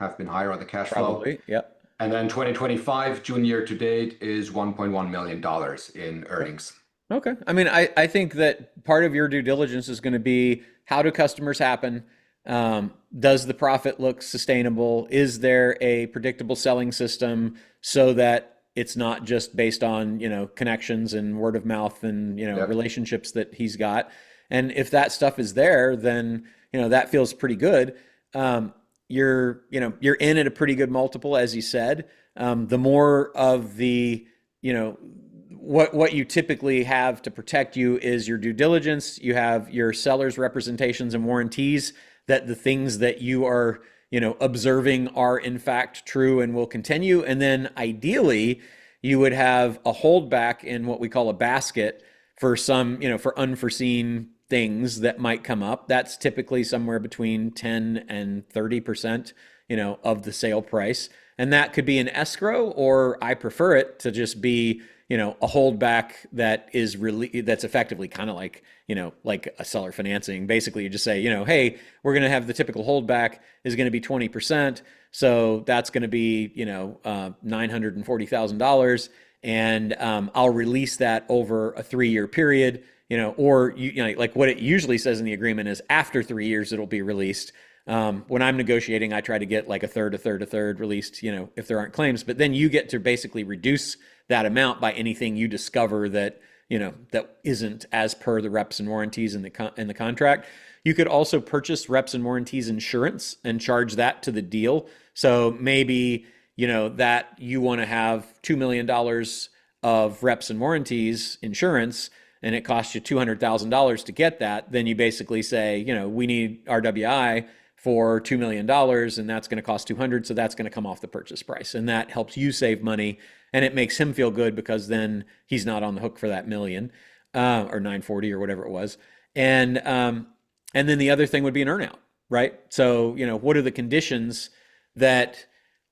have been higher on the cash flow. Probably. Yep. And then 2025, June year to date, is $1.1 million in earnings. Okay. I mean, I think that part of your due diligence is going to be how do customers happen? Does the profit look sustainable? Is there a predictable selling system so that it's not just based on, connections and word of mouth and, Yep. relationships that he's got? And if that stuff is there, then, that feels pretty good. You're in at a pretty good multiple, as you said. The more of the, you know, what you typically have to protect you is your due diligence. You have your seller's representations and warranties that the things that you are, observing are in fact true and will continue. And then ideally, you would have a holdback in what we call a basket for some, for unforeseen things that might come up. That's typically somewhere between 10 and 30%, of the sale price. And that could be an escrow, or I prefer it to just be, a holdback that is really, that's effectively kind of like, like a seller financing. Basically, you just say, hey, we're going to have the typical holdback is going to be 20%. So that's going to be, $940,000. And I'll release that over a 3-year period, or like what it usually says in the agreement is after 3 years, it'll be released. When I'm negotiating, I try to get like a third released, if there aren't claims, but then you get to basically reduce that amount by anything you discover that, that isn't as per the reps and warranties in the contract. You could also purchase reps and warranties insurance and charge that to the deal. So maybe, that you want to have $2 million of reps and warranties insurance, and it costs you $200,000 to get that. Then you basically say, we need RWI for $2 million, and that's going to cost 200. So that's going to come off the purchase price. And that helps you save money, and it makes him feel good because then he's not on the hook for that million, or 940 or whatever it was. And then the other thing would be an earnout, right? So, what are the conditions that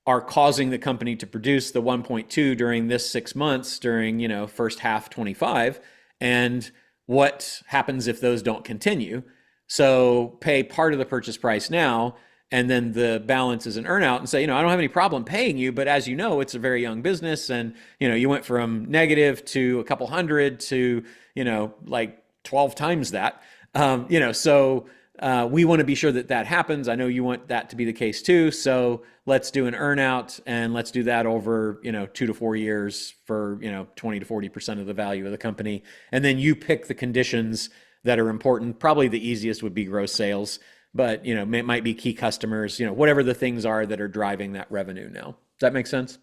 are causing the company to produce the 1.2 during this 6 months during, first half 25? And what happens if those don't continue? So pay part of the purchase price now, and then the balance is an earnout, and say, I don't have any problem paying you, but as you know, it's a very young business, and you went from negative to a couple hundred to like 12 times that. So we want to be sure that happens. I know you want that to be the case too. So let's do an earnout, and let's do that over 2 to 4 years for 20 to 40% of the value of the company, and then you pick the conditions that are important. Probably the easiest would be gross sales, but it might be key customers, whatever the things are that are driving that revenue now. Does that make sense?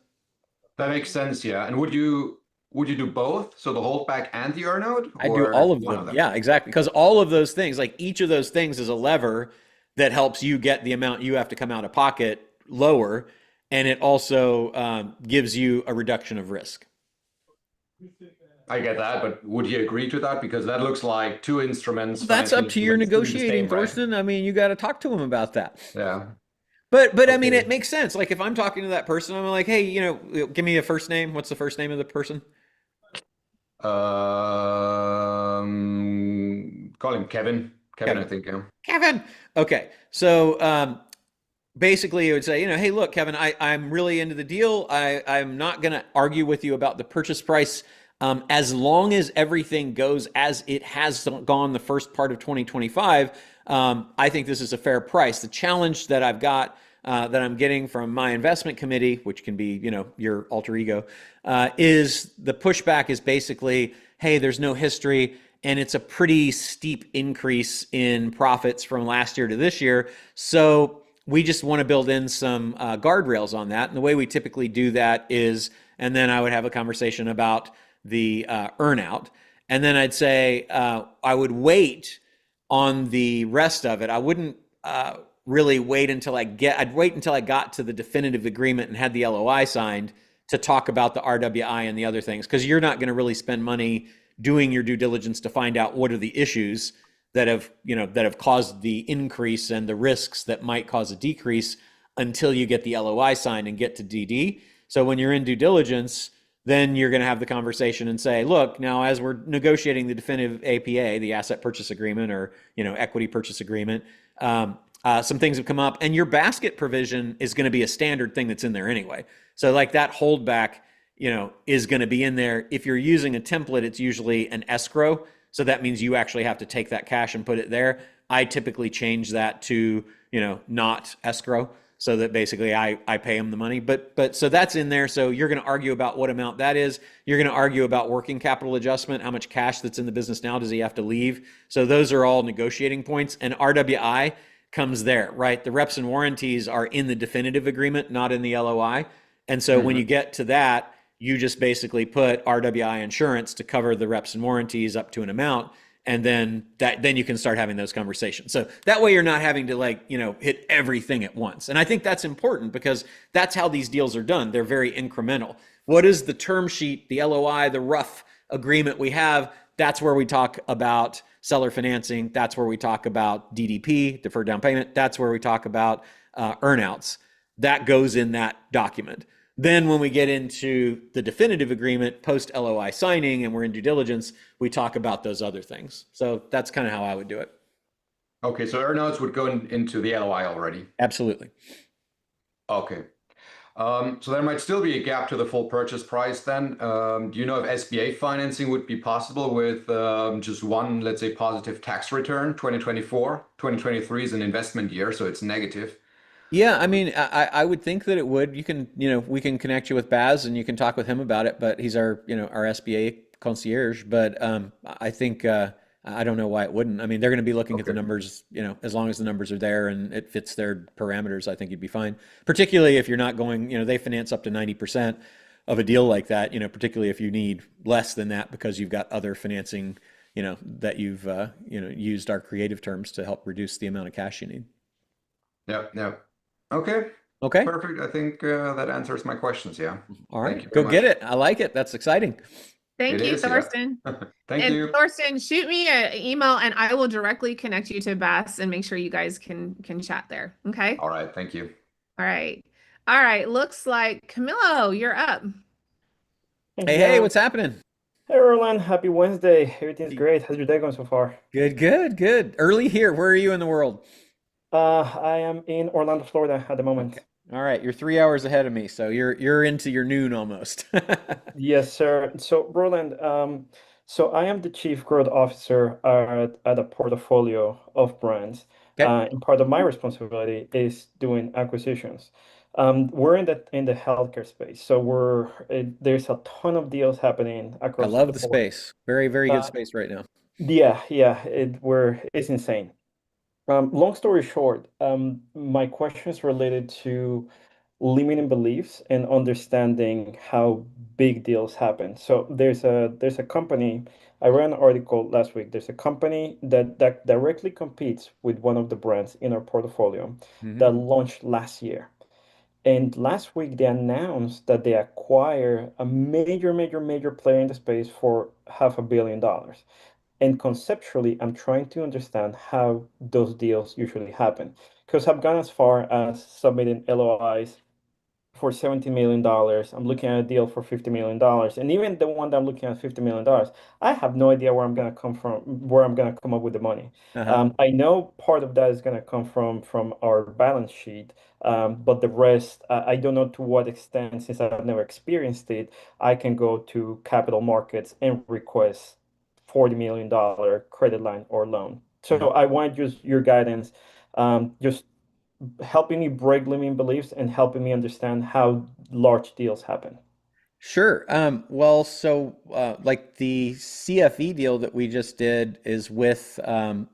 That makes sense, yeah. And would you do both? So the holdback and the earnout, I do all or of one of them. them? Yeah, exactly. Because all of those things, like each of those things is a lever that helps you get the amount you have to come out of pocket lower. And it also gives you a reduction of risk. I get that, but would he agree to that? Because that looks like two instruments, That's financial up to your instruments doing the negotiating, same, right? Thorsten. I mean, you got to talk to him about that. Yeah. But I mean, Okay. it makes sense. Like if I'm talking to that person, I'm like, hey, give me a first name. What's the first name of the person? Call him Kevin. Kevin, I Kevin. think. Yeah. Kevin. Okay. So basically, it would say, hey, look, Kevin, I'm really into the deal. I'm not going to argue with you about the purchase price. As long as everything goes as it has gone the first part of 2025, I think this is a fair price. The challenge that I've got, that I'm getting from my investment committee, which can be, your alter ego, is the pushback is basically, hey, there's no history, and it's a pretty steep increase in profits from last year to this year. So we just want to build in some guardrails on that. And the way we typically do that is, and then I would have a conversation about the earnout. And then I'd say I would wait on the rest of it. I wouldn't really wait until I'd wait until I got to the definitive agreement and had the LOI signed to talk about the RWI and the other things, because you're not going to really spend money doing your due diligence to find out what are the issues that have caused the increase and the risks that might cause a decrease until you get the LOI signed and get to DD. So when you're in due diligence, then you're going to have the conversation and say, look, now as we're negotiating the definitive APA, the asset purchase agreement, or equity purchase agreement, some things have come up, and your basket provision is going to be a standard thing that's in there anyway. So like that holdback, is going to be in there. If you're using a template, it's usually an escrow. So that means you actually have to take that cash and put it there. I typically change that to, not escrow, so that basically I pay them the money. But so that's in there. So you're going to argue about what amount that is. You're going to argue about working capital adjustment, how much cash that's in the business now does he have to leave. So those are all negotiating points. And RWI comes there, right? The reps and warranties are in the definitive agreement, not in the LOI. And so when you get to that, you just basically put RWI insurance to cover the reps and warranties up to an amount. And then you can start having those conversations. So that way you're not having to hit everything at once. And I think that's important because that's how these deals are done. They're very incremental. What is the term sheet, the LOI, the rough agreement we have? That's where we talk about seller financing. That's where we talk about DDP, deferred down payment. That's where we talk about earnouts. That goes in that document. Then when we get into the definitive agreement, post LOI signing, and we're in due diligence, we talk about those other things. So that's kind of how I would do it. Okay, so earnouts would go into the LOI already. Absolutely. Okay. So there might still be a gap to the full purchase price then. Do you know if SBA financing would be possible with just one, let's say, positive tax return, 2024? 2023 is an investment year, so it's negative. Yeah, I mean, I would think that it would. You can, we can connect you with Baz and you can talk with him about it, but he's our, our SBA concierge. But I think, I don't know why it wouldn't. I mean, they're going to be looking at the numbers, as long as the numbers are there and it fits their parameters, I think you'd be fine. Particularly if you're not going, they finance up to 90% of a deal like that, particularly if you need less than that because you've got other financing, that you've, used our creative terms to help reduce the amount of cash you need. Yep. Okay. Perfect. I think that answers my questions. Yeah. All right. Go get it. I like it. That's exciting. Thank you, Thorsten. Thank you. Thorsten, shoot me an email and I will directly connect you to Bas and make sure you guys can chat there. Okay. All right. Thank you. All right. Looks like Camilo, you're up. Hey, what's happening? Hey, Roland. Happy Wednesday. Everything's great. How's your day going so far? Good. Early here. Where are you in the world? I am in Orlando, Florida at the moment. Okay. All right, you're 3 hours ahead of me, so you're into your noon almost. Yes, sir. So, Roland, so I am the Chief Growth Officer at a portfolio of brands. Okay. And part of my responsibility is doing acquisitions. We're in the healthcare space, so there's a ton of deals happening I across love the the board. space. Very, very good space right now. Yeah, it's insane. Long story short, my question is related to limiting beliefs and understanding how big deals happen. So there's a company, I read an article last week. There's a company that directly competes with one of the brands in our portfolio that launched last year. And last week they announced that they acquire a major player in the space for $500 million. And conceptually, I'm trying to understand how those deals usually happen. Because I've gone as far as submitting LOIs for $17 million. I'm looking at a deal for $50 million. And even the one that I'm looking at $50 million, I have no idea where I'm going to come up with the money. I know part of that is going to come from our balance sheet. But the rest, I don't know to what extent, since I've never experienced it, I can go to capital markets and request $40 million credit line or loan. So I want just your guidance, just helping me break limiting beliefs and helping me understand how large deals happen. Sure. Well, so like the CFE deal that we just did is with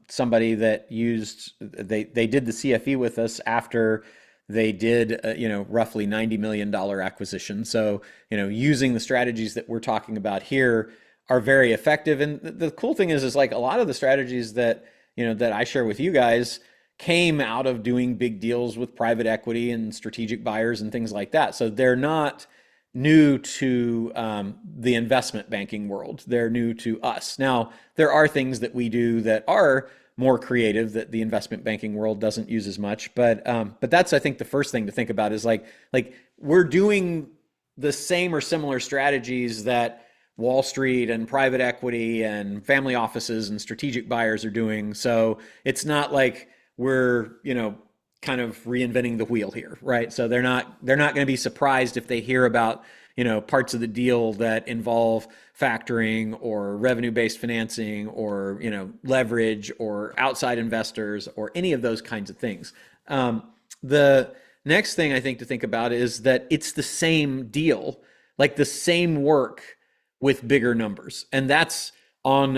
somebody that they did the CFE with us after they did roughly $90 million acquisition. So using the strategies that we're talking about here are very effective. And the cool thing is like a lot of the strategies that that I share with you guys came out of doing big deals with private equity and strategic buyers and things like that. So they're not new to the investment banking world. They're new to us. Now, there are things that we do that are more creative that the investment banking world doesn't use as much. But that's, I think, the first thing to think about is like we're doing the same or similar strategies that Wall Street and private equity and family offices and strategic buyers are doing. So it's not like we're, kind of reinventing the wheel here, right? So they're not going to be surprised if they hear about, parts of the deal that involve factoring or revenue-based financing or, leverage or outside investors or any of those kinds of things. The next thing I think to think about is that it's the same deal, like the same work with bigger numbers. And that's on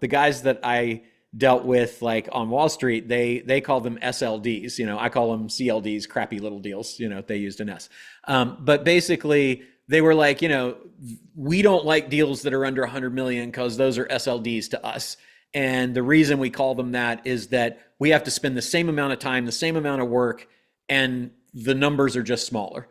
the guys that I dealt with, like on Wall Street, they call them SLDs. I call them CLDs, crappy little deals. They used an S. But basically, they were like, we don't like deals that are under 100 million because those are SLDs to us. And the reason we call them that is that we have to spend the same amount of time, the same amount of work, and the numbers are just smaller.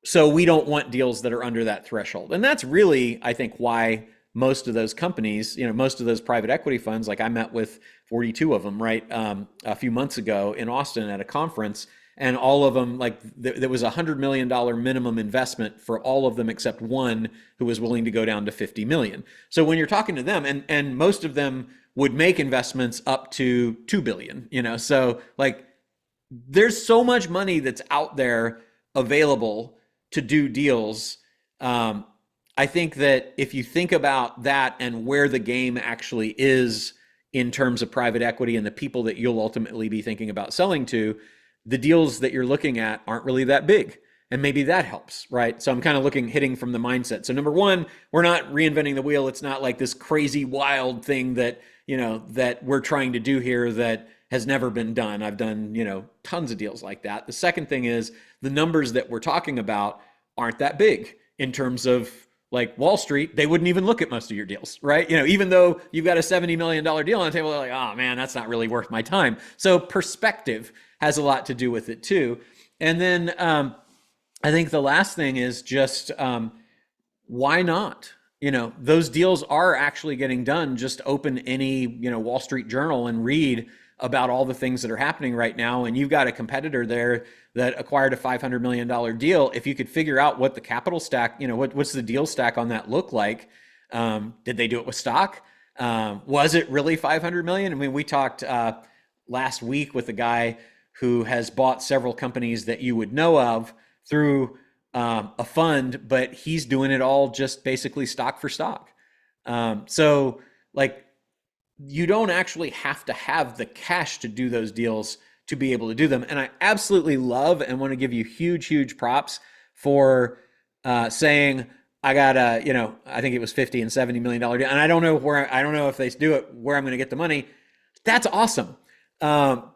So we don't want deals that are under that threshold. And that's really, I think, why most of those companies, most of those private equity funds, like I met with 42 of them, right, a few months ago in Austin at a conference, and all of them, like there was $100 million minimum investment for all of them except one who was willing to go down to 50 million. So when you're talking to them, and most of them would make investments up to 2 billion, so like there's so much money that's out there available to do deals. I think that if you think about that and where the game actually is in terms of private equity and the people that you'll ultimately be thinking about selling to, the deals that you're looking at aren't really that big. And maybe that helps, right? So I'm kind of hitting from the mindset. So number one, we're not reinventing the wheel. It's not like this crazy, wild thing that, that we're trying to do here that has never been done. I've done, tons of deals like that. The second thing is the numbers that we're talking about aren't that big in terms of, like Wall Street, they wouldn't even look at most of your deals, right? Even though you've got a $70 million deal on the table, they're like, oh man, that's not really worth my time. So perspective has a lot to do with it too. And then I think the last thing is just why not? Those deals are actually getting done. Just open any, Wall Street Journal and read about all the things that are happening right now. And you've got a competitor there that acquired a $500 million deal. If you could figure out what the capital stack, what's the deal stack on that look like? Did they do it with stock? Was it really 500 million? I mean, we talked last week with a guy who has bought several companies that you would know of through a fund, but he's doing it all just basically stock for stock. So like, you don't actually have to have the cash to do those deals to be able to do them. And I absolutely love and want to give you huge, huge props for saying, I got a, I think it was $50 and $70 million deal. And I don't know if they do it, where I'm going to get the money. That's awesome.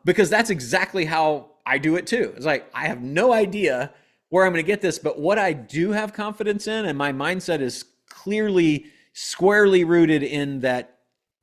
Because that's exactly how I do it too. It's like, I have no idea where I'm going to get this, but what I do have confidence in, and my mindset is clearly squarely rooted in that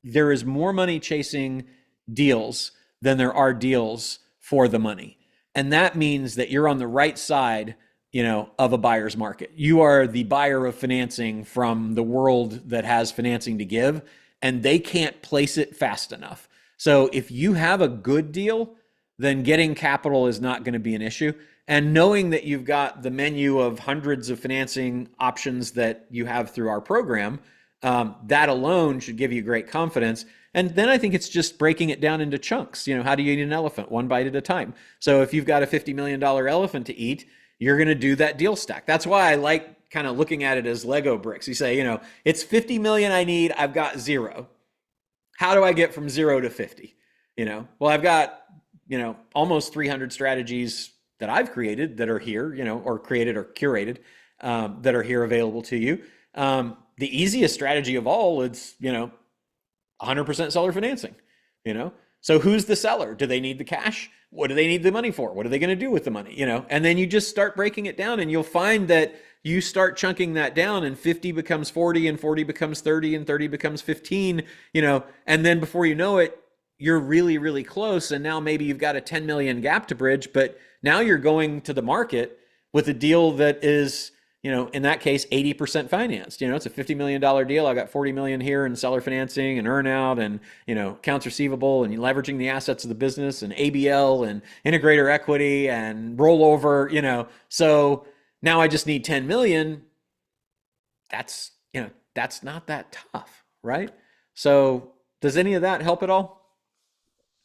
there is more money chasing deals than there are deals for the money. And that means that you're on the right side, of a buyer's market. You are the buyer of financing from the world that has financing to give, and they can't place it fast enough. So if you have a good deal, then getting capital is not going to be an issue. And knowing that you've got the menu of hundreds of financing options that you have through our program, that alone should give you great confidence. And then I think it's just breaking it down into chunks. How do you eat an elephant? One bite at a time. So if you've got a $50 million elephant to eat, you're going to do that deal stack. That's why I like kind of looking at it as Lego bricks. You say, it's 50 million I need. I've got 0. How do I get from 0 to 50? Well, I've got, almost 300 strategies that I've created that are here, or created or curated, that are here available to you. The easiest strategy of all is, 100% seller financing, So who's the seller? Do they need the cash? What do they need the money for? What are they going to do with the money? And then you just start breaking it down, and you'll find that you start chunking that down, and 50 becomes 40, and 40 becomes 30, and 30 becomes 15, and then before you know it, you're really, really close. And now maybe you've got a 10 million gap to bridge, but now you're going to the market with a deal that is, in that case, 80% financed. It's a $50 million deal. I got 40 million here in seller financing and earnout and, accounts receivable and leveraging the assets of the business and ABL and integrator equity and rollover, so now I just need 10 million. That's not that tough, right? So does any of that help at all?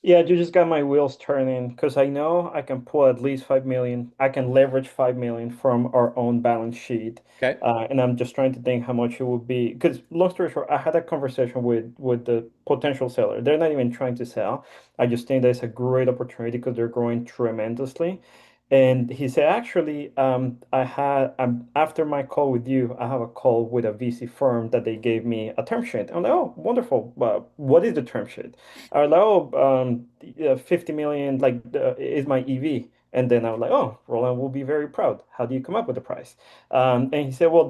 Yeah, you just got my wheels turning because I know I can pull at least 5 million. I can leverage 5 million from our own balance sheet. Okay. And I'm just trying to think how much it would be. Because long story short, I had a conversation with the potential seller. They're not even trying to sell. I just think that's a great opportunity because they're growing tremendously. And he said, actually, I had after my call with you, I have a call with a VC firm that they gave me a term sheet. I'm like, oh, wonderful. What is the term sheet? I was like, oh, 50 million like is my EV. And then I was like, oh, Roland will be very proud. How do you come up with the price? And he said, well,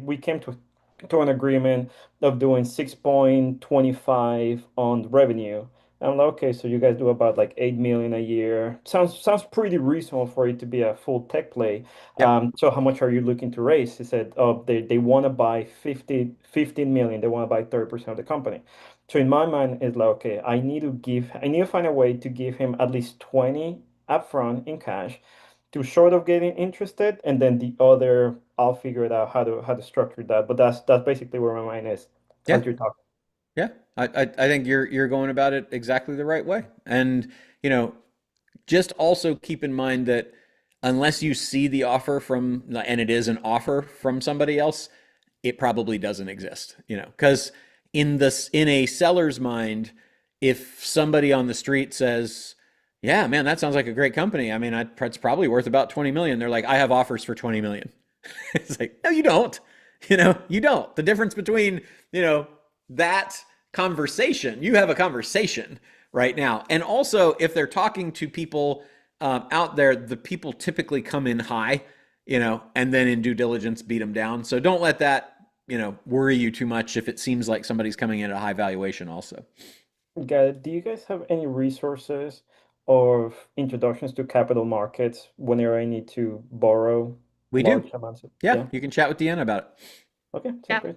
we came to an agreement of doing 6.25 on revenue. I'm like, okay, so you guys do about like 8 million a year. Sounds pretty reasonable for it to be a full tech play. Yep. So how much are you looking to raise? He said, oh, they want to buy 15 million. They want to buy 30% of the company. So in my mind, it's like, okay, I need to find a way to give him at least 20 upfront in cash to short of getting interested, and then the other, I'll figure it out how to structure that. But that's basically where my mind is Yeah. as you're talking. Yeah. I think you're going about it exactly the right way. And, you know, just also keep in mind that unless you see the offer from, and it is an offer from somebody else, it probably doesn't exist, you know, because in a seller's mind, if somebody on the street says, yeah, man, that sounds like a great company. I mean, it's probably worth about 20 million. They're like, I have offers for 20 million. It's like, no, you don't. You know, you don't. The difference between, you know, that conversation, you have a conversation right now. And also, if they're talking to people out there, the people typically come in high, you know, and then in due diligence beat them down. So don't let that, you know, worry you too much if it seems like somebody's coming in at a high valuation also. Do you guys have any resources or introductions to capital markets whenever I need to borrow We do. large amounts of, Yeah, yeah? you can chat with Deanna about it. Okay, sounds Yeah. great.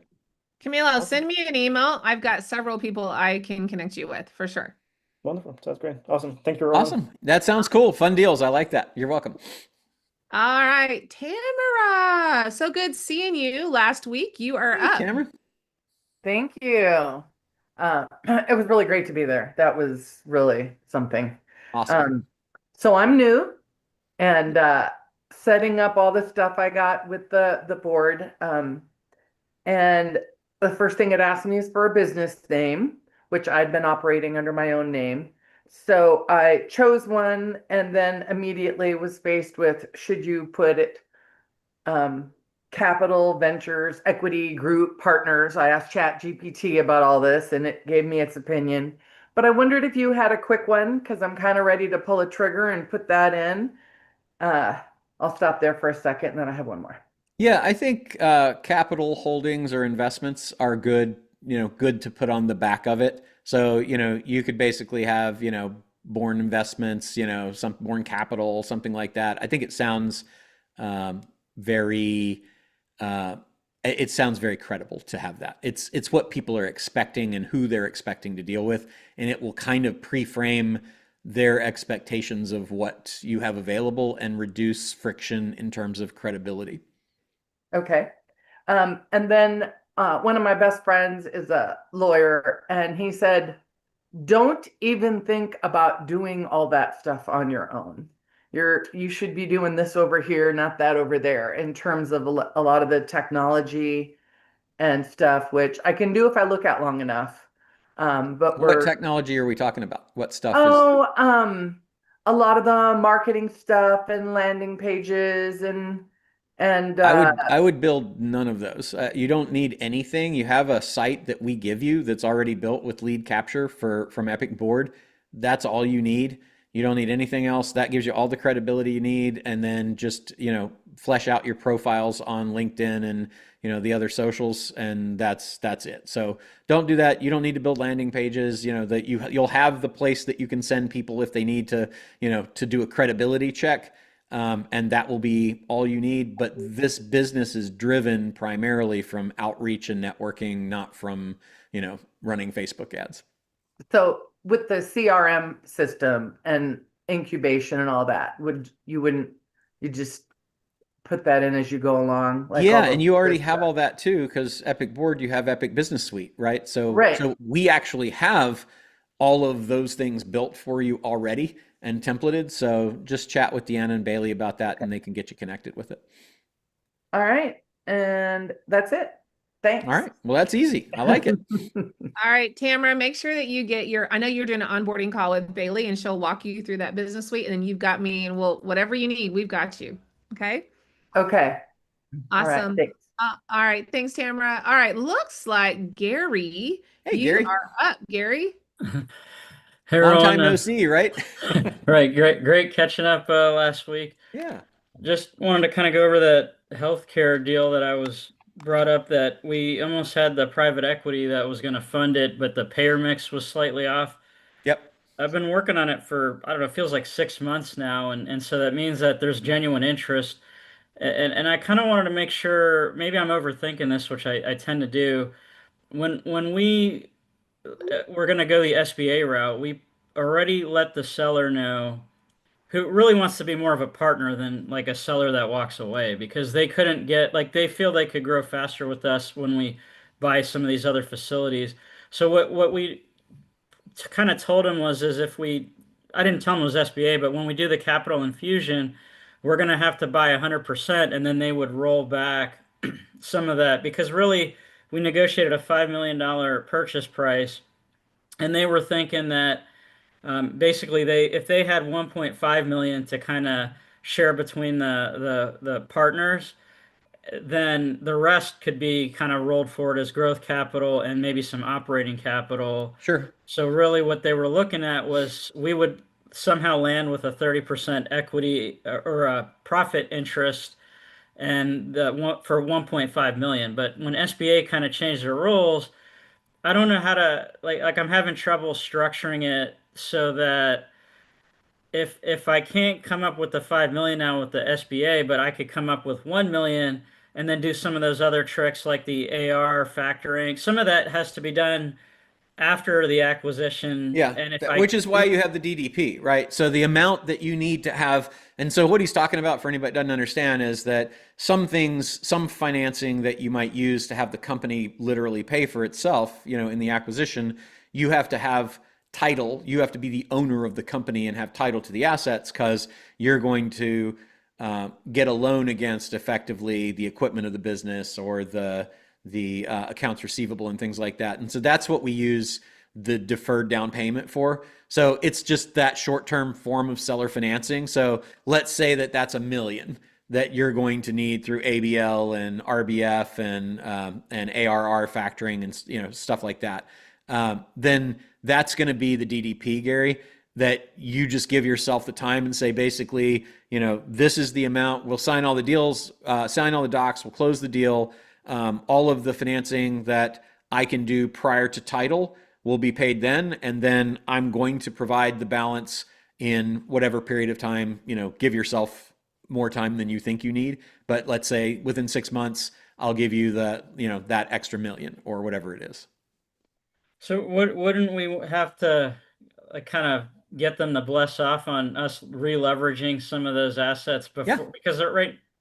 Camilo, Awesome. send me an email. I've got several people I can connect you with for sure. Wonderful. Sounds great. Awesome. Thank you, Roland. Awesome. That sounds cool. Fun deals. I like that. You're welcome. All right, Tamara. So good seeing you last week. You are Hey, up. Cameron. Thank you. It was really great to be there. That was really something. Awesome. Um, so I'm new and setting up all the stuff I got with the board. And the first thing it asked me is for a business name, which I'd been operating under my own name. So I chose one and then immediately was faced with, should you put it um, capital ventures equity group partners? I asked Chat GPT about all this and it gave me its opinion, but I wondered if you had a quick one because I'm kind of ready to pull a trigger and put that in. uh, I'll stop there for a second and then I have one more. Yeah, I think capital holdings or investments are good, you know, good to put on the back of it. So, you know, you could basically have, you know, born investments, you know, some born capital, something like that. I think it sounds um, very, uh, it sounds very credible to have that. It's what people are expecting and who they're expecting to deal with, and it will kind of pre-frame their expectations of what you have available and reduce friction in terms of credibility. Okay. And then one of my best friends is a lawyer, and he said, don't even think about doing all that stuff on your own. You should be doing this over here, not that over there, in terms of a lot of the technology and stuff, which I can do if I look at long enough. But What we're technology are we talking about? What stuff is? oh, a lot of the marketing stuff and landing pages and I would build none of those. You don't need anything. You have a site that we give you that's already built with lead capture for from Epic Board. That's all you need. You don't need anything else. That gives you all the credibility you need, and then just, you know, flesh out your profiles on LinkedIn and, you know, the other socials, and that's it. So don't do that. You don't need to build landing pages. You know that you'll have the place that you can send people if they need to, you know, to do a credibility check, and that will be all you need. But this business is driven primarily from outreach and networking, not from, you know, running Facebook ads. so with the CRM system and incubation and all that, wouldn't you just put that in as you go along, like all Yeah, and the you already this have stuff? all that too, because Epic Board, you have Epic Business Suite, right? So Right. so we actually have all of those things built for you already and templated. So just chat with Deanna and Bailey about that, and they can get you connected with it. All right. And that's it. Thanks. All right. Well, that's easy. I like it. All right, Tamara, make sure that you get I know you're doing an onboarding call with Bailey and she'll walk you through that business suite, and then you've got me, and whatever you need, we've got you. Okay. Okay. All right. Awesome. Thanks. All right. Thanks, Tamara. All right. Looks like Gary, Hey, you Gary. are up, Gary. Hey, Long Roland, time no see, right? right, great catching up last week. Yeah. Just wanted to kind of go over that healthcare deal that I was brought up, that we almost had the private equity that was going to fund it, but the payer mix was slightly off. Yep. I've been working on it for, I don't know, it feels like 6 months now, and so that means that there's genuine interest. And I kind of wanted to make sure, maybe I'm overthinking this, which I tend to do. When we're going to go the SBA route, we already let the seller know, who really wants to be more of a partner than like a seller that walks away, because they couldn't get, like, they feel they could grow faster with us when we buy some of these other facilities. So what we kind of told him was, is if we, I didn't tell him it was SBA, but when we do the capital infusion, we're going to have to buy 100%, and then they would roll back some of that, because really we negotiated a $5 million purchase price, and they were thinking that basically if they had 1.5 million to kind of share between the partners, then the rest could be kind of rolled forward as growth capital and maybe some operating capital. Sure. So really what they were looking at was we would somehow land with a 30% equity or a profit interest, and for 1.5 million. But when SBA kind of changed their rules, I don't know how to, like I'm having trouble structuring it so that if I can't come up with the 5 million now with the SBA, but I could come up with 1 million and then do some of those other tricks like the AR factoring. Some of that has to be done after the acquisition. Yeah, And if which is why you have the DDP, right? So the amount that you need to have, and so what he's talking about, for anybody that doesn't understand, is that some things, some financing that you might use to have the company literally pay for itself, in the acquisition, you have to have title. You have to be the owner of the company and have title to the assets, because you're going to get a loan against effectively the equipment of the business or the accounts receivable and things like that. And so that's what we use the deferred down payment for. So it's just that short-term form of seller financing. So let's say that that's $1 million that you're going to need through ABL and RBF and ARR factoring and stuff like that. Then that's going to be the DDP, Gary, that you just give yourself the time and say, basically, this is the amount. We'll sign all the deals, sign all the docs, we'll close the deal. All of the financing that I can do prior to title will be paid then, and then I'm going to provide the balance in whatever period of time. Give yourself more time than you think you need, but let's say within 6 months, I'll give you that extra $1 million or whatever it is. So wouldn't we have to kind of get them to bless off on us re-leveraging some of those assets before? Yeah. Because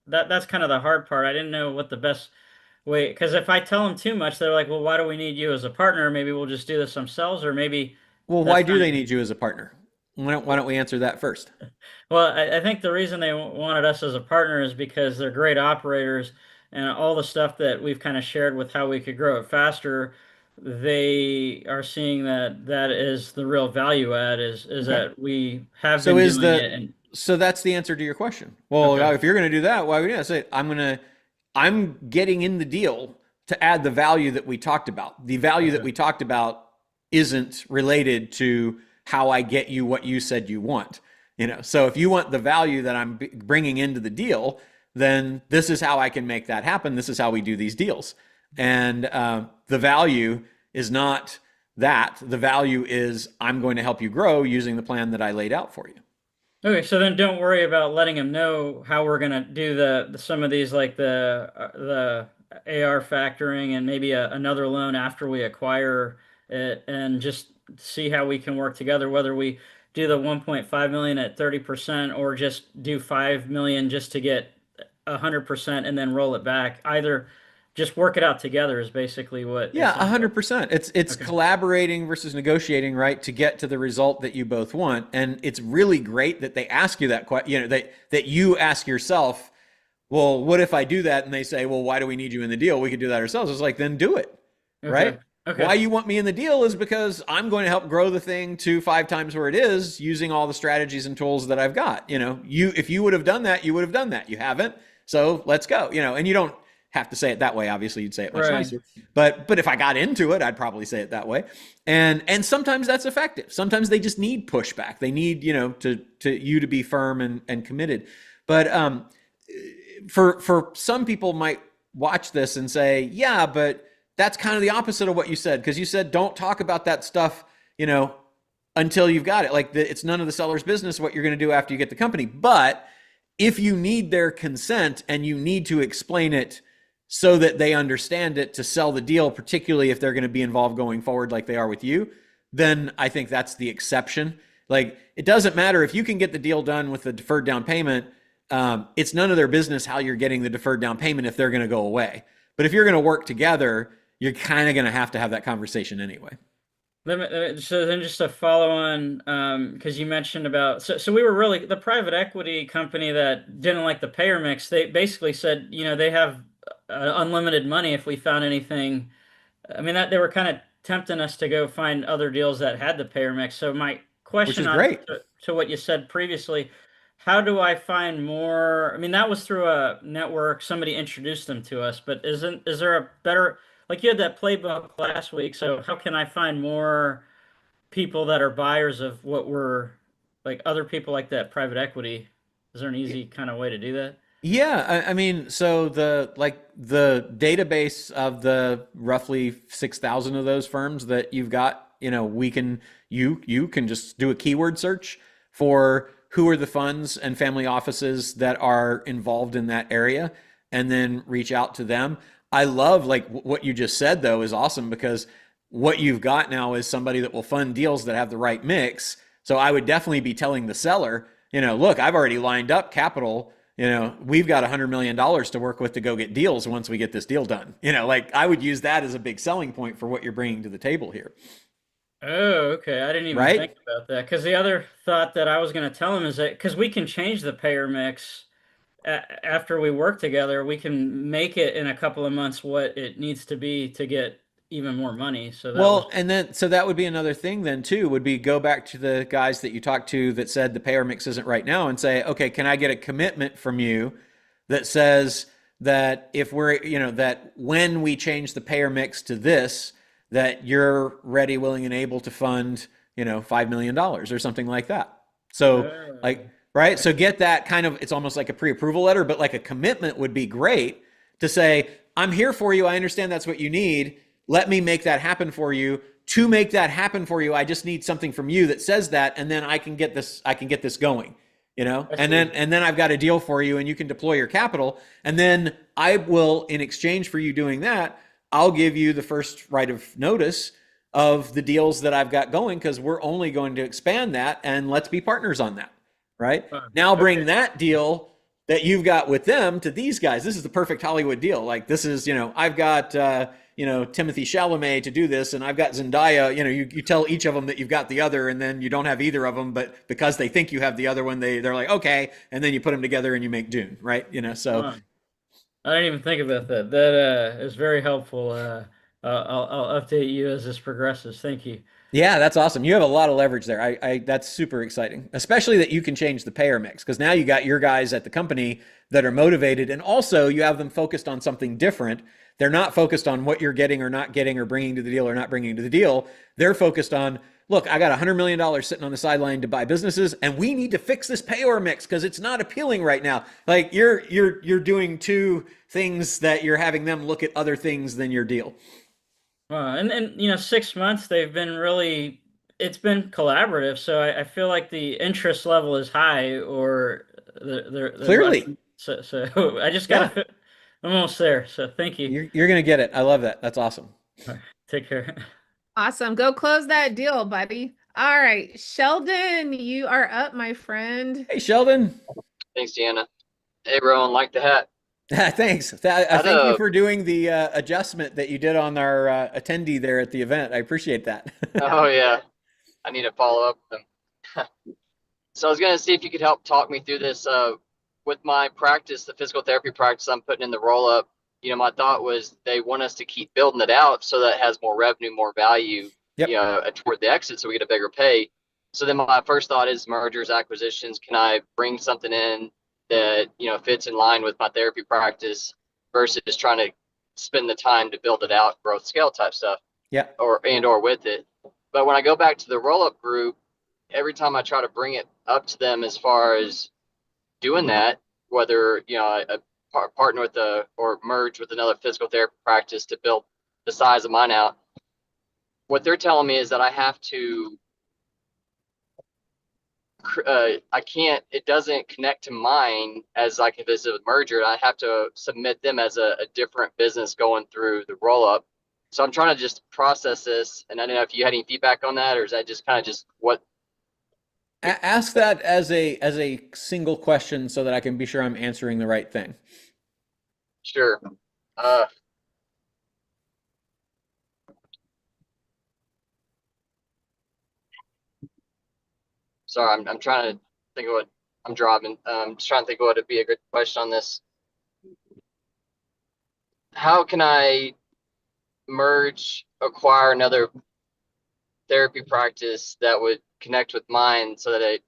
that's kind of the hard part. I didn't know what the best way, because if I tell them too much, they're like, well, why do we need you as a partner? Maybe we'll just do this themselves, or maybe. Well, why do they need you as a partner? Why don't we answer that first? Well, I think the reason they wanted us as a partner is because they're great operators, and all the stuff that we've kind of shared with how we could grow it faster, they are seeing that is the real value add is Okay. that we have been doing it. So that's the answer to your question. Well, Okay. if you're going to do that, why would you say I'm getting in the deal to add the value that we talked about. The value that we talked about isn't related to how I get you what you said you want. So if you want the value that I'm bringing into the deal, then this is how I can make that happen. This is how we do these deals. And the value is not that. The value is I'm going to help you grow using the plan that I laid out for you. Okay, so then don't worry about letting them know how we're gonna do some of these, like the AR factoring and maybe another loan after we acquire it, and just see how we can work together, whether we do the 1.5 million at 30% or just do 5 million just to get 100% and then roll it back. Either just work it out together is basically what. Yeah, it sounds like. 100%. It's Okay. collaborating versus negotiating, right, to get to the result that you both want. And it's really great that they ask you that question, you know, that you ask yourself, well, what if I do that? And they say, well, why do we need you in the deal? We could do that ourselves. It's like, then do it, Okay. right? Okay. Why you want me in the deal is because I'm going to help grow the thing to 5 times where it is using all the strategies and tools that I've got. You know, if you would have done that, you would have done that. You haven't. So let's go, you know, and you don't have to say it that way. Obviously you'd say it much Right. nicer, but if I got into it, I'd probably say it that way. And sometimes that's effective. Sometimes they just need pushback. They need, you know, to you to be firm and committed. But, for some people might watch this and say, yeah, but that's kind of the opposite of what you said. Cause you said, don't talk about that stuff, you know, until you've got it. Like it's none of the seller's business what you're going to do after you get the company. But if you need their consent and you need to explain it so that they understand it to sell the deal, particularly if they're going to be involved going forward like they are with you, then I think that's the exception. Like it doesn't matter if you can get the deal done with the deferred down payment. It's none of their business how you're getting the deferred down payment if they're going to go away. But if you're going to work together, you're kind of going to have that conversation anyway. So then just to follow on, because you mentioned about, so we were really, the private equity company that didn't like the payer mix, they basically said, you know, they have unlimited money if we found anything. I mean, that they were kind of tempting us to go find other deals that had the payer mix. So my Which question is on great. to what you said previously, how do I find more? I mean, that was through a network. Somebody introduced them to us, but is there a better, like you had that playbook last week, so how can I find more people that are buyers of what we're like other people like that private equity? Is there an easy kind of way to do that? Yeah, I mean, so the database of the roughly 6,000 of those firms that you've got, you know, you can just do a keyword search for who are the funds and family offices that are involved in that area, and then reach out to them. I love like what you just said though is awesome because what you've got now is somebody that will fund deals that have the right mix. So I would definitely be telling the seller, you know, look, I've already lined up capital. You know, we've got $100 million to work with to go get deals once we get this deal done. You know, like I would use that as a big selling point for what you're bringing to the table here. Oh, okay. I didn't even think Right? about that. Because the other thought that I was going to tell him is that because we can change the payer mix after we work together, we can make it in a couple of months what it needs to be to get even more money. So that was, Well, and then so that would be another thing then too, would be go back to the guys that you talked to that said the payer mix isn't right now and say, okay, can I get a commitment from you that says that if we're, you know, that when we change the payer mix to this, that you're ready, willing, and able to fund, you know, $5 million or something like that. So like, right. So get that kind of, it's almost like a pre-approval letter, but like a commitment would be great to say, I'm here for you. I understand that's what you need. Let me make that happen for you. To make that happen for you, I just need something from you that says that, and then I can get this going, you know? And then I've got a deal for you and you can deploy your capital. And then I will, in exchange for you doing that, I'll give you the first right of notice of the deals that I've got going because we're only going to expand that and let's be partners on that. Right? Now bring that deal that you've got with them to these guys. This is the perfect Hollywood deal. Like this is, you know, I've got you know, Timothy Chalamet to do this, and I've got Zendaya. You know, you tell each of them that you've got the other, and then you don't have either of them, but because they think you have the other one, they're like, okay, and then you put them together and you make Dune, right? You know, so I didn't even think about that. That is very helpful. I'll update you as this progresses. Thank you. yeah, that's awesome. You have a lot of leverage there. I that's super exciting, especially that you can change the payer mix because now you got your guys at the company that are motivated, and also you have them focused on something different. They're not focused on what you're getting or not getting or bringing to the deal or not bringing to the deal. They're focused on, look, I got $100 million sitting on the sideline to buy businesses, and we need to fix this payer mix because it's not appealing right now. Like you're doing two things that you're having them look at other things than your deal. And you know, 6 months they've been really, it's been collaborative. So I feel like the interest level is high, or they're Clearly. so I just gotta, I'm almost there. So thank you. You're gonna get it. I love that. That's awesome. Take care. Awesome. Go close that deal, buddy. All right. Sheldon, you are up, my friend. Hey, Sheldon. Thanks, Deanna. Hey, Rowan, like the hat. Thanks. Thank you for doing the adjustment that you did on our attendee there at the event. I appreciate that. Oh yeah, I need to follow up with them. So I was gonna see if you could help talk me through this. With my practice, the physical therapy practice I'm putting in the roll up. My thought was they want us to keep building it out so that it has more revenue, more value, Yep. toward the exit, so we get a bigger pay. So then my first thought is mergers, acquisitions. Can I bring something in that fits in line with my therapy practice versus trying to spend the time to build it out, growth scale type stuff, Yeah. or with it. But when I go back to the roll up group, every time I try to bring it up to them as far as doing that, whether I partner with or merge with another physical therapy practice to build the size of mine out, what they're telling me is that I have to I can't, it doesn't connect to mine as like if it's a merger. I have to submit them as a different business going through the roll up. So I'm trying to just process this, and I don't know if you had any feedback on that, or is that just kind of just what? Ask that as a single question so that I can be sure I'm answering the right thing. Sure. Sorry, I'm trying to think of what I'm driving. Just trying to think of what would be a good question on this. How can I acquire another therapy practice that would connect with mine so that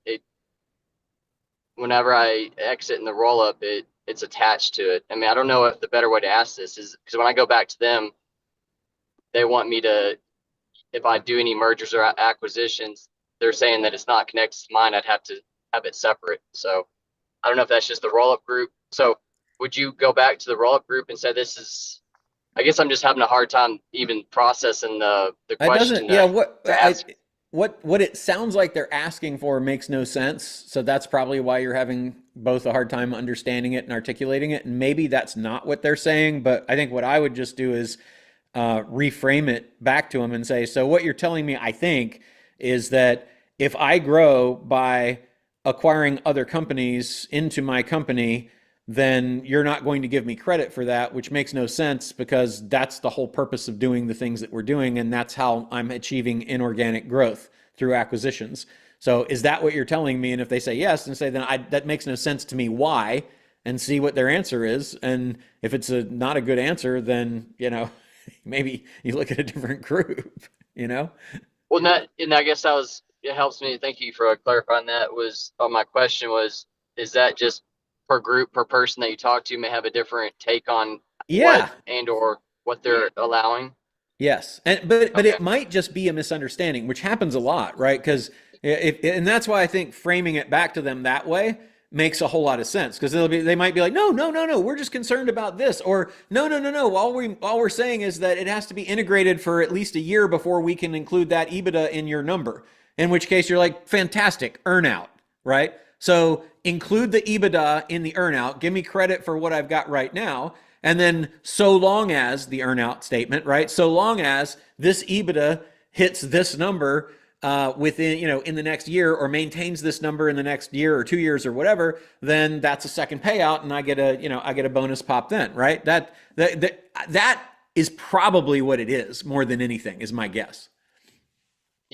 whenever I exit in the roll up, it's attached to it. I mean, I don't know if the better way to ask this is because when I go back to them, they want me to, if I do any mergers or acquisitions, they're saying that it's not connected to mine. I'd have to have it separate. So I don't know if that's just the roll up group. So would you go back to the roll up group and say this is? I guess I'm just having a hard time even processing the It question. doesn't. Yeah. What it sounds like they're asking for makes no sense. So that's probably why you're having both a hard time understanding it and articulating it. And maybe that's not what they're saying. But I think what I would just do is reframe it back to them and say, so what you're telling me, I think, is that if I grow by acquiring other companies into my company, then you're not going to give me credit for that, which makes no sense because that's the whole purpose of doing the things that we're doing. And that's how I'm achieving inorganic growth through acquisitions. So is that what you're telling me? And if they say yes, then say, that makes no sense to me. Why? And see what their answer is. And if it's not a good answer, then, maybe you look at a different group, Well, and I guess it helps me. Thank you for clarifying that. My question was, is that just per group, per person that you talk to may have a different take on or what they're allowing? Yes. But it might just be a misunderstanding, which happens a lot, right? Because and that's why I think framing it back to them that way makes a whole lot of sense, because they might be like, no, we're just concerned about this, or no. All we're saying is that it has to be integrated for at least a year before we can include that EBITDA in your number. In which case you're like, fantastic, earnout, right? So include the EBITDA in the earnout, give me credit for what I've got right now. And then so long as the earnout statement, right? So long as this EBITDA hits this number within, in the next year, or maintains this number in the next year or 2 years or whatever, then that's a second payout, and I get a bonus pop then, right? That is probably what it is more than anything, is my guess.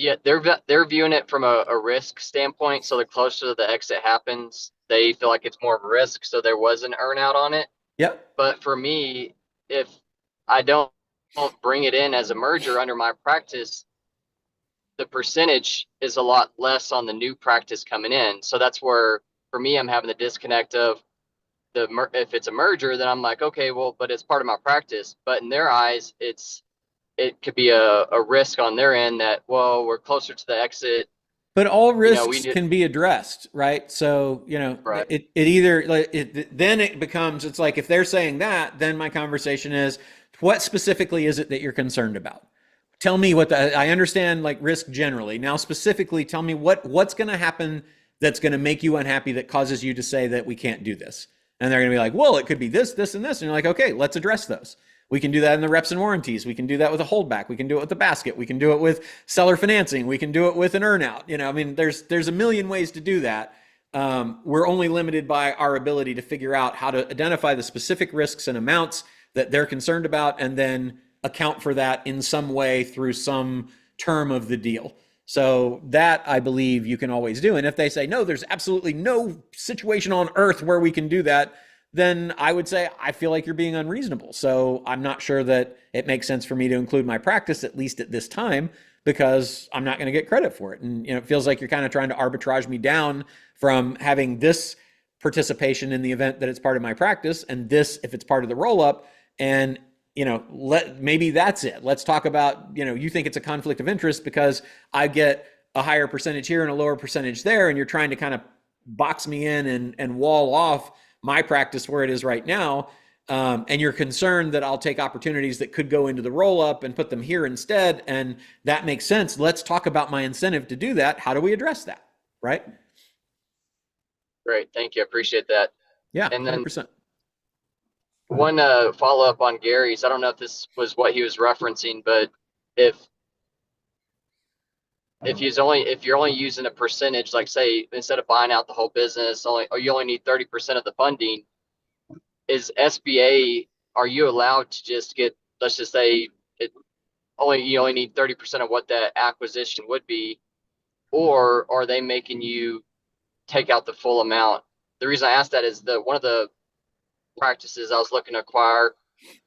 Yeah, they're viewing it from a risk standpoint. So the closer the exit happens, they feel like it's more of a risk. So there was an earnout on it. Yep. But for me, if I don't bring it in as a merger under my practice, the percentage is a lot less on the new practice coming in. So that's where, for me, I'm having the disconnect of if it's a merger, then I'm like, okay, well, but it's part of my practice. But in their eyes, it could be a risk on their end that, well, we're closer to the exit. But all risks can be addressed, right? So, right. Then it becomes, it's like, if they're saying that, then my conversation is, what specifically is it that you're concerned about? Tell me I understand like risk generally. Now, specifically, tell me what's going to happen that's going to make you unhappy that causes you to say that we can't do this. And they're going to be like, well, it could be this, this, and this. And you're like, okay, let's address those. We can do that in the reps and warranties. We can do that with a holdback. We can do it with the basket. We can do it with seller financing. We can do it with an earnout. There's a million ways to do that. we're only limited by our ability to figure out how to identify the specific risks and amounts that they're concerned about, and then account for that in some way through some term of the deal. So that, I believe, you can always do. And if they say, no, there's absolutely no situation on earth where we can do that, then I would say, I feel like you're being unreasonable. So I'm not sure that it makes sense for me to include my practice, at least at this time, because I'm not going to get credit for it. And it feels like you're kind of trying to arbitrage me down from having this participation in the event that it's part of my practice, and this if it's part of the roll-up. And maybe that's it. Let's talk about, you think it's a conflict of interest because I get a higher percentage here and a lower percentage there, and you're trying to kind of box me in and wall off my practice where it is right now. And you're concerned that I'll take opportunities that could go into the roll-up and put them here instead. And that makes sense. Let's talk about my incentive to do that. How do we address that? Right? Great. Thank you. I appreciate that. Yeah, and then 100%. One follow-up on Gary's. I don't know if this was what he was referencing, but if you're only using a percentage, like say instead of buying out the whole business, you only need 30% of the funding, is SBA, are you allowed to just get, let's just say you only need 30% of what that acquisition would be, or are they making you take out the full amount? The reason I asked that is one of the practices I was looking to acquire,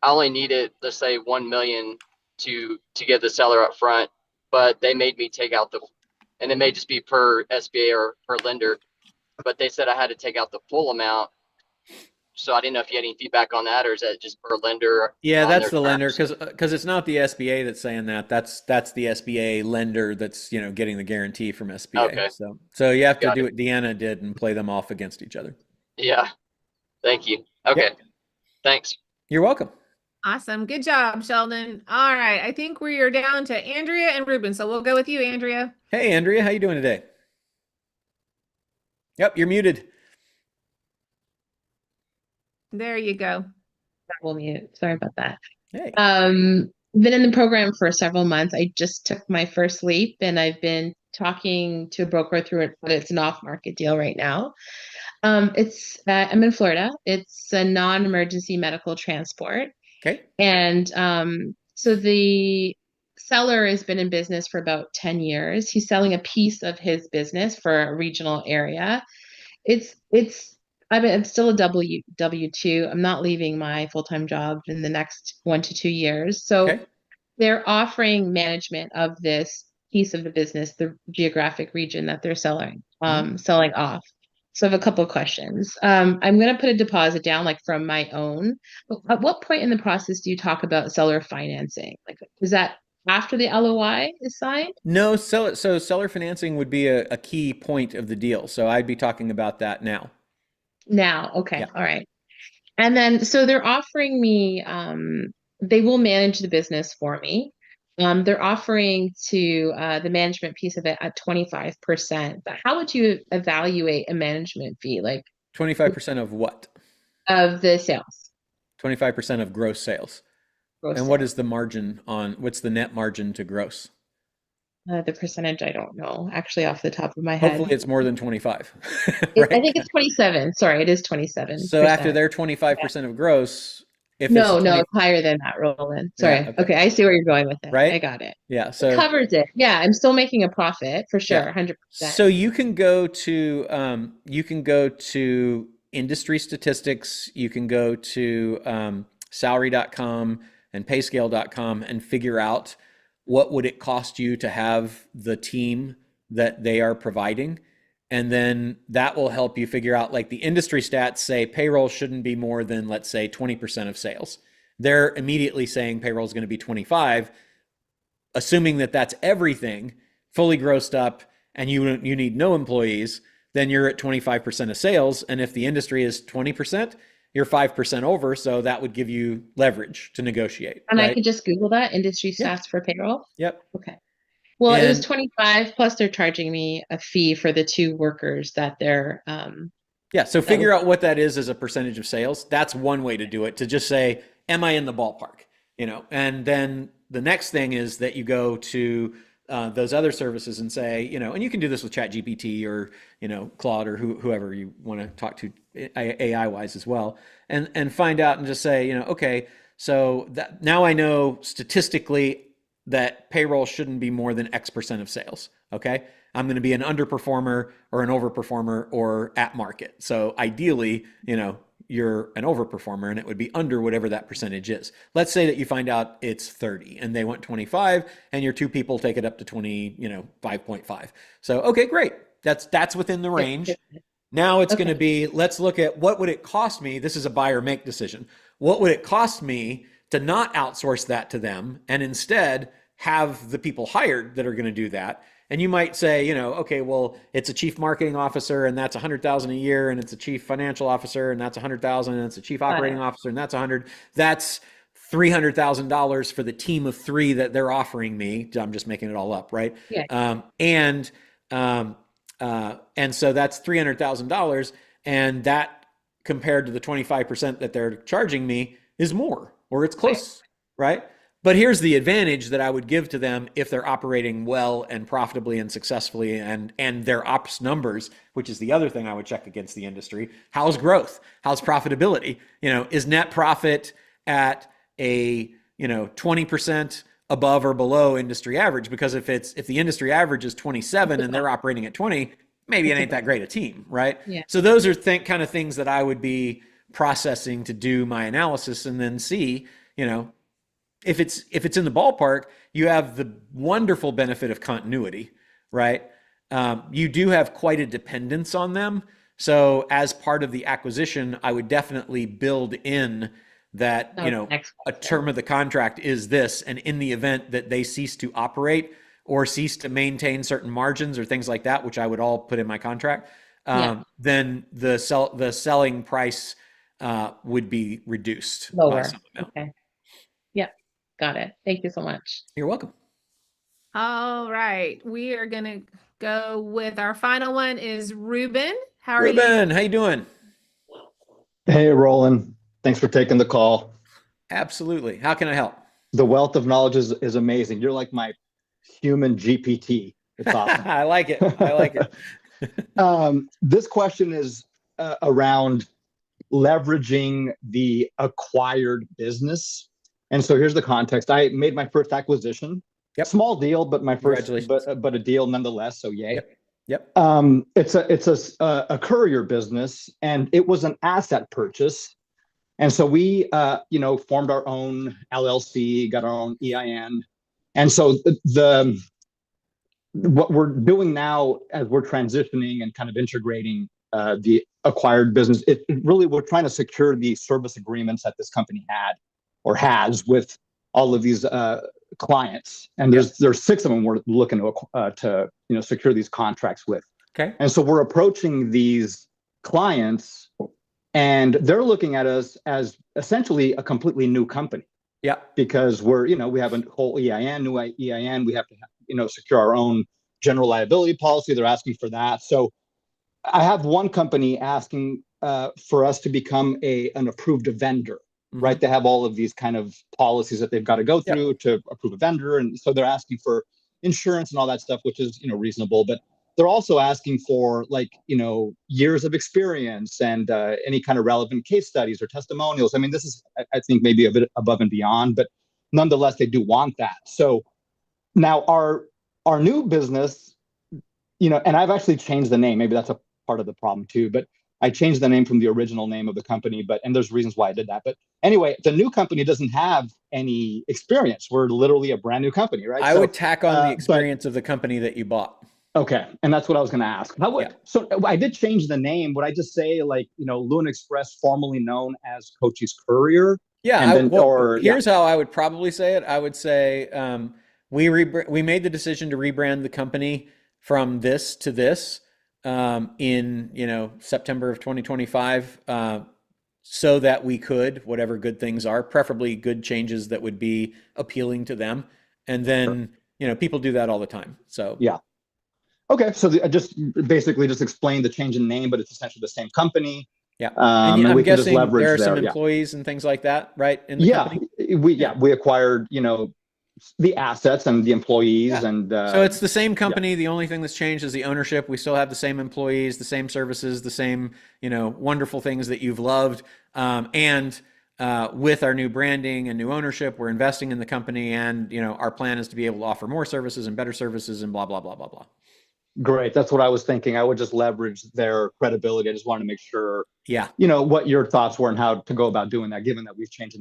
I only needed, let's say, 1 million to get the seller up front, but they made me take out and it may just be per SBA or per lender, but they said I had to take out the full amount. So I didn't know if you had any feedback on that, or is that just per lender? Yeah, that's the lender, because it's not the SBA that's saying that. That's the SBA lender that's getting the guarantee from SBA. Okay. So you have to do what Deanna did and play them off against each other. Yeah. Thank you. Okay. Yep. Thanks. You're welcome. Awesome. Good job, Sheldon. All right. I think we are down to Andrea and Ruben. So we'll go with you, Andrea. Hey, Andrea, how you doing today? Yep, you're muted. There you go. We'll mute. Sorry about that. Hey. Been in the program for several months. I just took my first leap, and I've been talking to a broker through it, but it's an off-market deal right now. I'm in Florida. It's a non-emergency medical transport. Okay. And so the seller has been in business for about 10 years. He's selling a piece of his business for a regional area. I'm still a W-2. I'm not leaving my full-time job in the next 1 to 2 years. So they're offering management of this piece of the business, the geographic region that they're selling off. So I have a couple of questions. I'm going to put a deposit down, like from my own. But at what point in the process do you talk about seller financing? Like, is that after the LOI is signed? No, seller financing would be a key point of the deal. So I'd be talking about that now. Now, okay, Yeah. all right. And then, so they're offering me, they will manage the business for me. They're offering to the management piece of it at 25%. But how would you evaluate a management fee? Like 25% of what? Of the sales. 25% of gross sales. Gross and what sales. is the margin what's the net margin to gross? The percentage, I don't know, actually off the top of my head. Hopefully it's more than 25. Right? I think it's 27. Sorry, it is 27. So after their 25% of gross, no, it's higher than that, Roland. Sorry. Yeah, okay, I see where you're going with it. Right? I got it. Yeah. So it covers it. Yeah, I'm still making a profit for sure, 100%. So you can go to industry statistics, you can go to salary.com and payscale.com and figure out what would it cost you to have the team that they are providing. And then that will help you figure out, like the industry stats say payroll shouldn't be more than, let's say, 20% of sales. They're immediately saying payroll is going to be 25, assuming that that's everything fully grossed up and you need no employees, then you're at 25% of sales. And if the industry is 20%, you're 5% over. So that would give you leverage to negotiate. And right? I could just Google that, industry stats for payroll. Yep. Okay. Well, it was 25 plus they're charging me a fee for the 2 workers that they're yeah, so figure out what that is as a percentage of sales. That's one way to do it, to just say, am I in the ballpark? And then the next thing is that you go to those other services and say, and you can do this with ChatGPT or, Claude or whoever you want to talk to AI wise as well, and find out and just say, okay, so that now I know statistically that payroll shouldn't be more than X% of sales. Okay. I'm going to be an underperformer or an overperformer or at market. So ideally, you're an overperformer and it would be under whatever that percentage is. Let's say that you find out it's 30 and they want 25 and your two people take it up to 5.5. So, okay, great. That's within the range. Now it's going to be, let's look at what would it cost me. This is a buy or make decision. What would it cost me to not outsource that to them and instead have the people hired that are going to do that? And you might say, okay, well, it's a chief marketing officer and that's $100,000 a year, and it's a chief financial officer and that's $100,000, and it's a chief operating officer and that's 100. That's $300,000 for the team of 3 that they're offering me. I'm just making it all up, right? Yeah. And so that's $300,000, and that compared to the 25% that they're charging me is more, or it's close, right? But here's the advantage that I would give to them if they're operating well and profitably and successfully, and their ops numbers, which is the other thing I would check against the industry. How's growth? How's profitability? Is net profit at a 20% above or below industry average? Because if the industry average is 27 and they're operating at 20, maybe it ain't that great a team, right? Yeah. So those are kind of things that I would be processing to do my analysis and then see, if it's in the ballpark. You have the wonderful benefit of continuity, right? You do have quite a dependence on them. So as part of the acquisition, I would definitely build in that, a term of the contract is this, and in the event that they cease to operate or cease to maintain certain margins or things like that, which I would all put in my contract, then the selling price would be reduced lower. by some amount. Okay. Yeah. Got it. Thank you so much. You're welcome. All right. We are going to go with our final one is Ruben. How are you? Ruben, how you doing? Hey, Roland. Thanks for taking the call. Absolutely. How can I help? The wealth of knowledge is amazing. You're like my human GPT. It's awesome. I like it. I like it. This question is around leveraging the acquired business. And so here's the context. I made my first acquisition. Yep. Small deal, but my first, Congratulations. but a deal nonetheless. So yay. Yep. It's a courier business, and it was an asset purchase. And so we, formed our own LLC, got our own EIN. And so what we're doing now as we're transitioning and kind of integrating the acquired business, we're trying to secure the service agreements that this company had or has with all of these clients. And there's 6 of them we're looking to secure these contracts with. Okay. And so we're approaching these clients, and they're looking at us as essentially a completely new company. Yeah. Because we have a whole EIN, new EIN. We have to, secure our own general liability policy. They're asking for that. So I have one company asking for us to become an approved vendor, right? They have all of these kind of policies that they've got to go through to approve a vendor. And so they're asking for insurance and all that stuff, which is, reasonable. But they're also asking for years of experience and any kind of relevant case studies or testimonials. I mean, this is, I think, maybe a bit above and beyond, but nonetheless, they do want that. So now our new business, and I've actually changed the name. Maybe that's a part of the problem too, but I changed the name from the original name of the company, and there's reasons why I did that. But anyway, the new company doesn't have any experience. We're literally a brand new company, right? I would tack on the experience of the company that you bought. Okay. And that's what I was going to ask. So I did change the name. Would I just say Luna Express, formerly known as Coach's Courier? Yeah. Here's how I would probably say it. I would say we made the decision to rebrand the company from this to this in September of 2025 so that we could, whatever good things are, preferably good changes that would be appealing to them. And then, people do that all the time. So yeah. Okay, so I just explained the change in name, but it's essentially the same company. Yeah, and I'm we can just guessing leverage there are some there, employees and things like that, right? In the company? We acquired the assets and the employees. Yeah. And so it's the same company. The only thing that's changed is the ownership. We still have the same employees, the same services, the same, wonderful things that you've loved. And with our new branding and new ownership, we're investing in the company, and our plan is to be able to offer more services and better services and blah blah blah blah blah. Great. That's what I was thinking. I would just leverage their credibility. I just wanted to make sure, Yeah, what your thoughts were and how to go about doing that, given that we've changed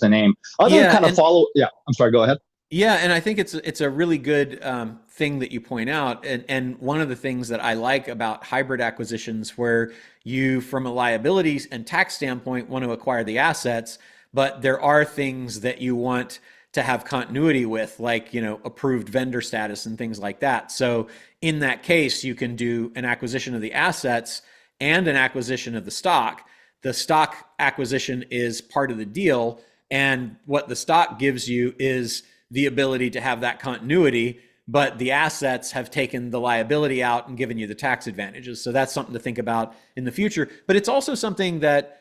the name. Other Yeah, kind of and- follow. Yeah, I'm sorry. Go ahead. Yeah, and I think it's a really good thing that you point out, and one of the things that I like about hybrid acquisitions, where you, from a liabilities and tax standpoint, want to acquire the assets, but there are things that you want to have continuity with, like approved vendor status and things like that. So in that case, you can do an acquisition of the assets and an acquisition of the stock. The stock acquisition is part of the deal, and what the stock gives you is the ability to have that continuity, but the assets have taken the liability out and given you the tax advantages. So that's something to think about in the future. But it's also something that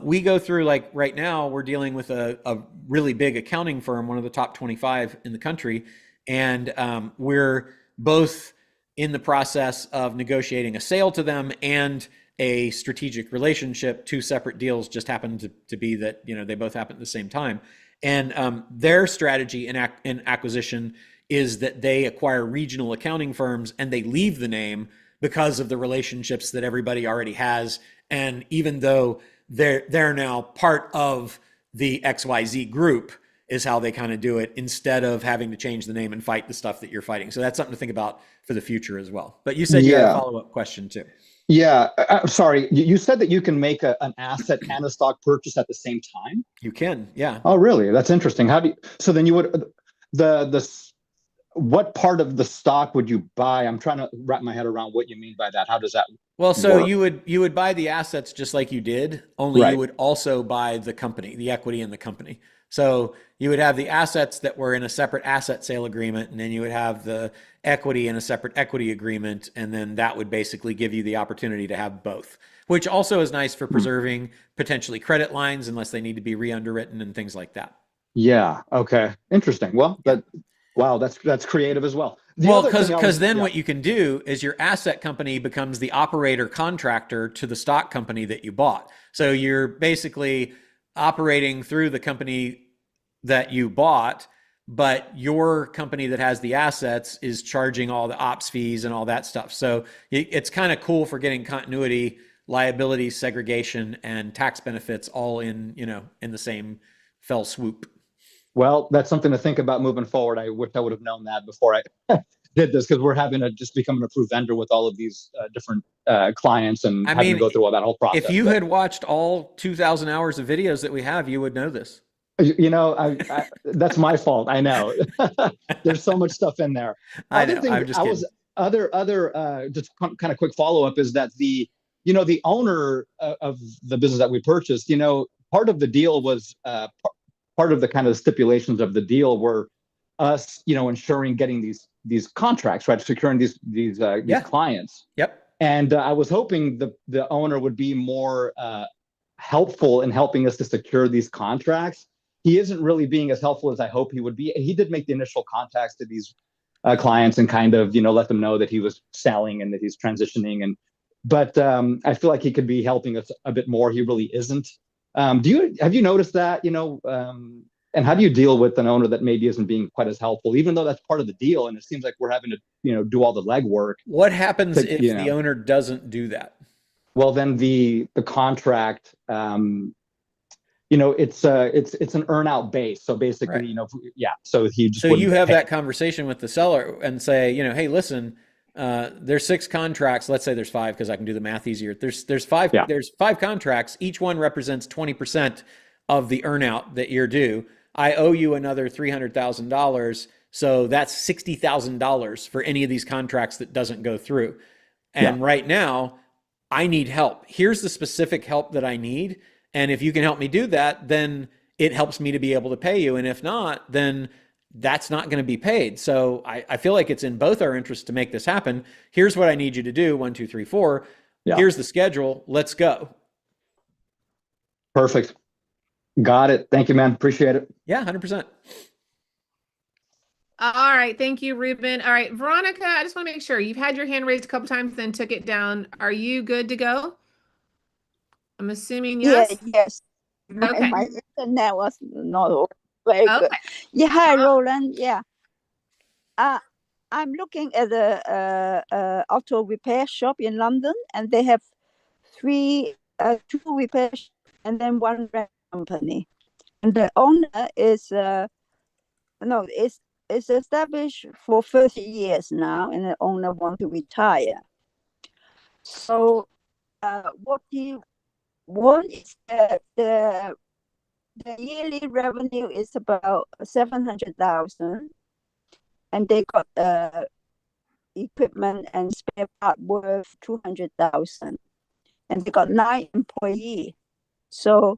we go through. Like right now, we're dealing with a really big accounting firm, one of the top 25 in the country. And we're both in the process of negotiating a sale to them and a strategic relationship. Two separate deals just happened to be that, they both happened at the same time. And their strategy in acquisition is that they acquire regional accounting firms and they leave the name because of the relationships that everybody already has. And even though they're now part of the XYZ group, is how they kind of do it, instead of having to change the name and fight the stuff that you're fighting. So that's something to think about for the future as well. But you said you had a follow-up question too. Yeah, I'm sorry. You said that you can make an asset and a stock purchase at the same time? You can, yeah. Oh, really? That's interesting. So then you would, what part of the stock would you buy? I'm trying to wrap my head around what you mean by that. How does that Well, so work? you would buy the assets just like you did, only Right. you would also buy the company, the equity in the company. So you would have the assets that were in a separate asset sale agreement, and then you would have the equity in a separate equity agreement, and then that would basically give you the opportunity to have both, which also is nice for preserving potentially credit lines unless they need to be re-underwritten and things like that. Yeah. Okay. Interesting. Well, wow, that's creative as well. Well, because then what you can do is your asset company becomes the operator contractor to the stock company that you bought. So you're basically operating through the company that you bought, but your company that has the assets is charging all the ops fees and all that stuff. So it's kind of cool for getting continuity, liability segregation, and tax benefits all in the same fell swoop. Well, that's something to think about moving forward. I wish I would have known that before I did this, because we're having to just become an approved vendor with all of these different clients and having to go through all that whole process. If you had watched all 2,000 hours of videos that we have, you would know this. I that's my fault. I know. There's so much stuff in there. I know. I'm just kidding. Just kind of quick follow up is that the owner of the business that we purchased, part of the deal was part of the kind of stipulations of the deal were us, ensuring getting these contracts, right, securing these clients. Yep. And I was hoping the owner would be more helpful in helping us to secure these contracts. He isn't really being as helpful as I hope he would be. He did make the initial contacts to these clients and kind of, let them know that he was selling and that he's transitioning. But I feel like he could be helping us a bit more. He really isn't. Have you noticed that, and how do you deal with an owner that maybe isn't being quite as helpful, even though that's part of the deal? And it seems like we're having to, do all the legwork. What happens if the owner doesn't do that? Well, then the contract, it's an earn out base. So basically, Right. So he just. So you have that conversation with the seller and say, hey, listen, there's 6 contracts. Let's say there's 5, because I can do the math easier. There's 5. Yeah. There's 5 contracts. Each one represents 20% of the earnout that you're due. I owe you another $300,000. So that's $60,000 for any of these contracts that doesn't go through. And right now, I need help. Here's the specific help that I need. And if you can help me do that, then it helps me to be able to pay you. And if not, then that's not going to be paid. So I feel like it's in both our interests to make this happen. Here's what I need you to do. 1, 2, 3, 4. Yeah. Here's the schedule. Let's go. Perfect. Got it. Thank you, man. Appreciate it. Yeah, 100%. All right, thank you, Ruben. All right, Veronica, I just want to make sure you've had your hand raised a couple times, then took it down. Are you good to go? I'm assuming yes. Yes. Okay. My internet was not very good. Okay. Yeah, hi, Roland. Yeah. I'm looking at a auto repair shop in London, and they have two repair shops and then one rent company. And the owner is no, it's established for 30 years now, and the owner want to retire. So, what he want is the yearly revenue is about 700,000, and they got equipment and spare part worth 200,000, and they got 9 employees. So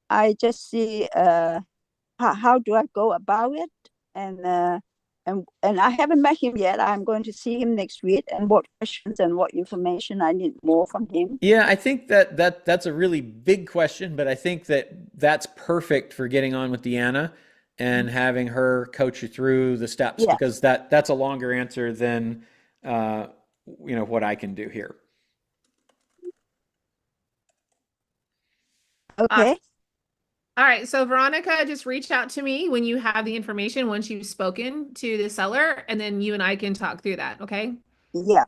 I just see how do I go about it, and I haven't met him yet. I'm going to see him next week, and what questions and what information I need more from him. Yeah, I think that's a really big question, but I think that's perfect for getting on with Deanna and having her coach you through the steps, Yeah. because that's a longer answer than what I can do here. Okay. All right, so Veronica, just reach out to me when you have the information, once you've spoken to the seller, and then you and I can talk through that, okay? Yeah.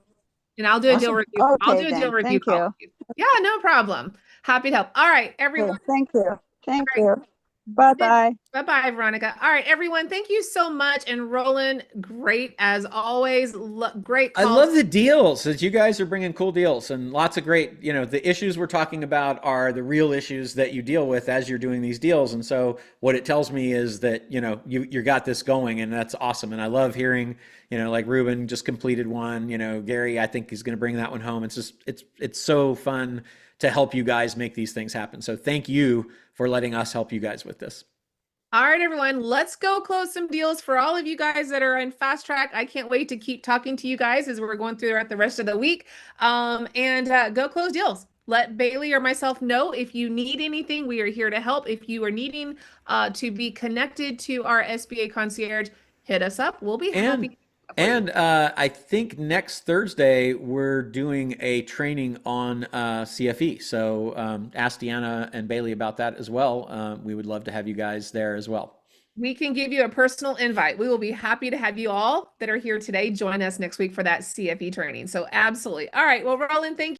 And I'll do a deal Awesome. review. I'll Okay, do a deal then. review Thank call you. with you. Yeah, no problem. Happy to help. All right, everyone. Okay, thank you. Thank All right. you. Bye-bye. Bye-bye, Veronica. All right, everyone. Thank you so much. And Roland, great as always. Great I calls. love the deals that you guys are bringing, cool deals and lots of great, the issues we're talking about are the real issues that you deal with as you're doing these deals. And so what it tells me is that, you got this going, and that's awesome. And I love hearing, like Ruben just completed one, Gary, I think he's going to bring that one home. It's just, it's so fun to help you guys make these things happen. So thank you for letting us help you guys with this. All right, everyone, let's go close some deals for all of you guys that are in fast track. I can't wait to keep talking to you guys as we're going throughout the rest of the week. And go close deals. Let Bailey or myself know if you need anything. We are here to help. If you are needing to be connected to our SBA concierge, hit us up. We'll be happy. And I think next Thursday we're doing a training on CFE. So ask Deanna and Bailey about that as well. We would love to have you guys there as well. We can give you a personal invite. We will be happy to have you all that are here today join us next week for that CFE training. So absolutely. All right. Well, Roland, thank you.